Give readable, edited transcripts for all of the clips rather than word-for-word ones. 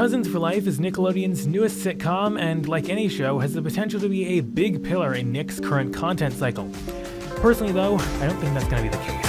Cousins for Life is Nickelodeon's newest sitcom, and like any show, has the potential to be a big pillar in Nick's current content cycle. Personally though, I don't think that's going to be the case.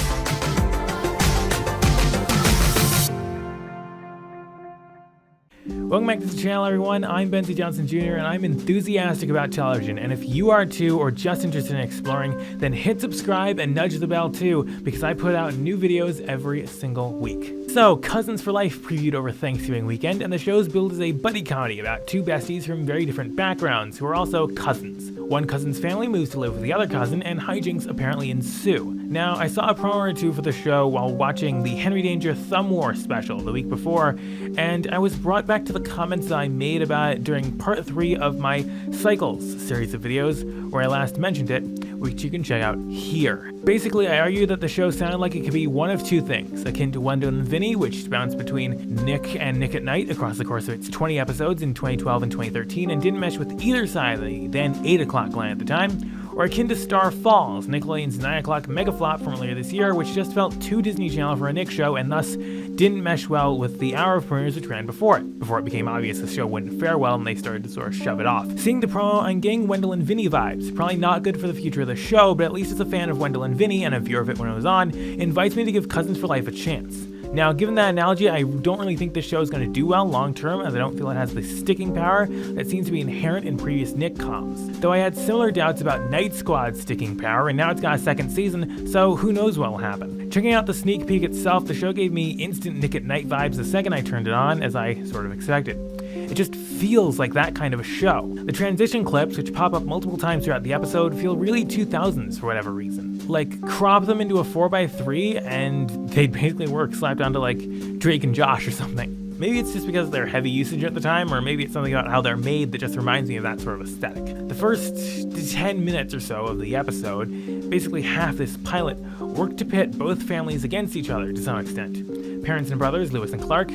Welcome back to the channel, everyone. I'm Benzie Johnson Jr. and I'm enthusiastic about television, and if you are too, or just interested in exploring, then hit subscribe and nudge the bell too, because I put out new videos every single week. So, Cousins for Life previewed over Thanksgiving weekend, and the show's billed as a buddy comedy about two besties from very different backgrounds who are also cousins. One cousin's family moves to live with the other cousin, and hijinks apparently ensue. Now, I saw a promo or two for the show while watching the Henry Danger Thumb War special the week before, and I was brought back to the comments I made about it during part 3 of my Cycles series of videos, where I last mentioned it, which you can check out here. Basically, I argued that the show sounded like it could be one of two things, akin to Wendell and Vinny, which bounced between Nick and Nick at Night across the course of its 20 episodes in 2012 and 2013, and didn't mesh with either side of the then 8 o'clock line at the time, or akin to Star Falls, Nickelodeon's 9 o'clock mega flop from earlier this year, which just felt too Disney Channel for a Nick show and thus didn't mesh well with the hour of premieres which ran before it became obvious the show wouldn't fare well and they started to sort of shove it off. Seeing the promo, I'm getting Wendell and Vinny vibes. Probably not good for the future of the show, but at least as a fan of Wendell and Vinny and a viewer of it when it was on, invites me to give Cousins for Life a chance. Now, given that analogy, I don't really think this show is going to do well long term, as I don't feel it has the sticking power that seems to be inherent in previous Nick coms. Though I had similar doubts about Night Squad's sticking power, and now it's got a second season, so who knows what will happen. Checking out the sneak peek itself, the show gave me instant Nick at Night vibes the second I turned it on, as I sort of expected. It just feels like that kind of a show. The transition clips, which pop up multiple times throughout the episode, feel really 2000s for whatever reason. Like, crop them into a 4x3 and they'd basically work slapped onto like Drake and Josh or something. Maybe it's just because of their heavy usage at the time, or maybe it's something about how they're made that just reminds me of that sort of aesthetic. The first 10 minutes or so of the episode, basically half this pilot, worked to pit both families against each other to some extent. Parents and brothers, Lewis and Clark,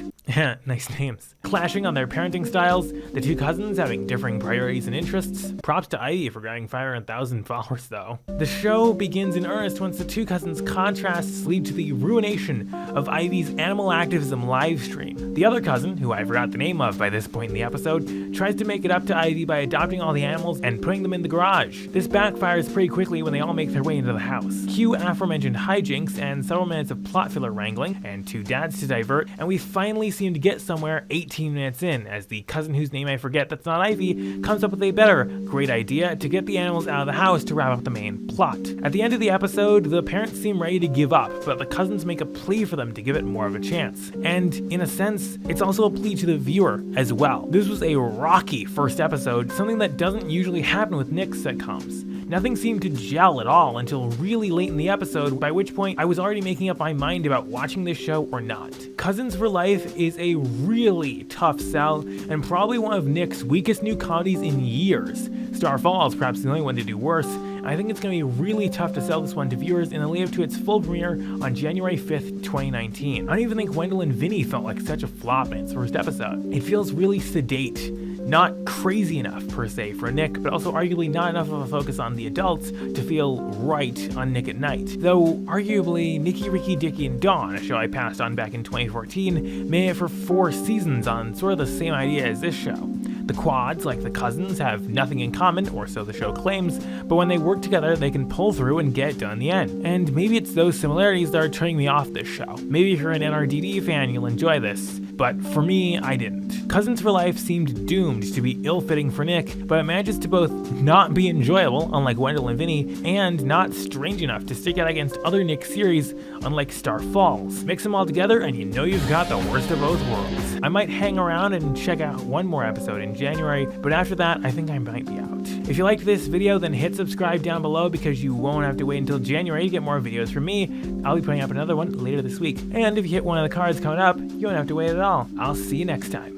nice names, clashing on their parenting styles, the two cousins having differing priorities and interests. Props to Ivy for grabbing 500,000 followers though. The show begins in earnest once the two cousins' contrasts lead to the ruination of Ivy's animal activism livestream. The other cousin, who I forgot the name of by this point in the episode, tries to make it up to Ivy by adopting all the animals and putting them in the garage. This backfires pretty quickly when they all make their way into the house. Cue aforementioned hijinks and several minutes of plot filler wrangling, and two dads to divert, and we finally seem to get somewhere 18 minutes in, as the cousin whose name I forget that's not Ivy comes up with a better, great idea to get the animals out of the house to wrap up the main plot. At the end of the episode, the parents seem ready to give up, but the cousins make a plea for them to give it more of a chance. And in a sense, it's also a plea to the viewer as well. This was a rocky first episode, something that doesn't usually happen with Nick's sitcoms. Nothing seemed to gel at all until really late in the episode, by which point I was already making up my mind about watching this show or not. Cousins for Life is a really tough sell, and probably one of Nick's weakest new comedies in years. Star Falls perhaps the only one to do worse, and I think it's going to be really tough to sell this one to viewers in the lead up to its full premiere on January 5th, 2019. I don't even think Wendell and Vinny felt like such a flop in its first episode. It feels really sedate. Not crazy enough per se for Nick, but also arguably not enough of a focus on the adults to feel right on Nick at Night. Though arguably Nicky, Ricky, Dickie, and Dawn, a show I passed on back in 2014, made it for 4 seasons on sort of the same idea as this show. The quads, like the cousins, have nothing in common, or so the show claims, but when they work together, they can pull through and get it done in the end. And maybe it's those similarities that are turning me off this show. Maybe if you're an NRDD fan, you'll enjoy this, but for me, I didn't. Cousins for Life seemed doomed to be ill-fitting for Nick, but it manages to both not be enjoyable, unlike Wendell and Vinny, and not strange enough to stick out against other Nick series, unlike Star Falls. Mix them all together and you know you've got the worst of both worlds. I might hang around and check out one more episode in January, but after that, I think I might be out. If you liked this video, then hit subscribe down below because you won't have to wait until January to get more videos from me. I'll be putting up another one later this week. And if you hit one of the cards coming up, you won't have to wait at all. I'll see you next time.